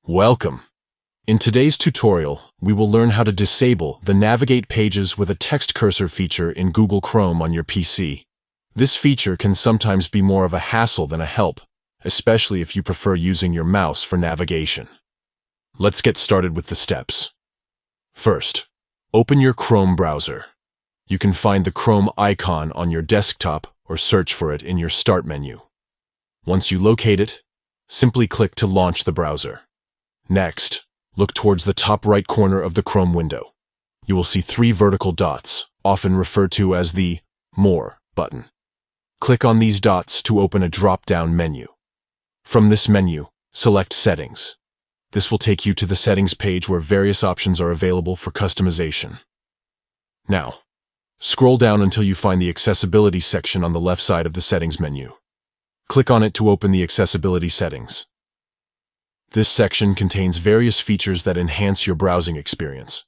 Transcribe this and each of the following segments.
Welcome! In today's tutorial, we will learn how to disable the Navigate Pages with a Text Cursor feature in Google Chrome on your PC. This feature can sometimes be more of a hassle than a help, especially if you prefer using your mouse for navigation. Let's get started with the steps. First, open your Chrome browser. You can find the Chrome icon on your desktop or search for it in your Start menu. Once you locate it, simply click to launch the browser. Next, look towards the top right corner of the Chrome window. You will see 3 vertical dots, often referred to as the More button. Click on these dots to open a drop-down menu. From this menu, select Settings. This will take you to the Settings page where various options are available for customization. Now, scroll down until you find the Accessibility section on the left side of the Settings menu. Click on it to open the Accessibility settings. This section contains various features that enhance your browsing experience.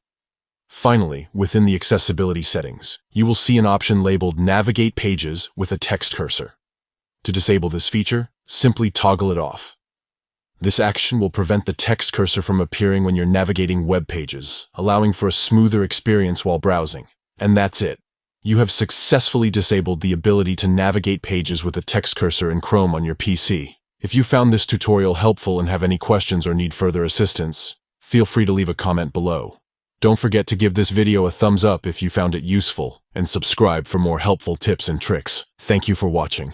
Finally, within the accessibility settings, you will see an option labeled Navigate Pages with a Text Cursor. To disable this feature, simply toggle it off. This action will prevent the text cursor from appearing when you're navigating web pages, allowing for a smoother experience while browsing. And that's it. You have successfully disabled the ability to navigate pages with a text cursor in Chrome on your PC. If you found this tutorial helpful and have any questions or need further assistance, feel free to leave a comment below. Don't forget to give this video a thumbs up if you found it useful, and subscribe for more helpful tips and tricks. Thank you for watching.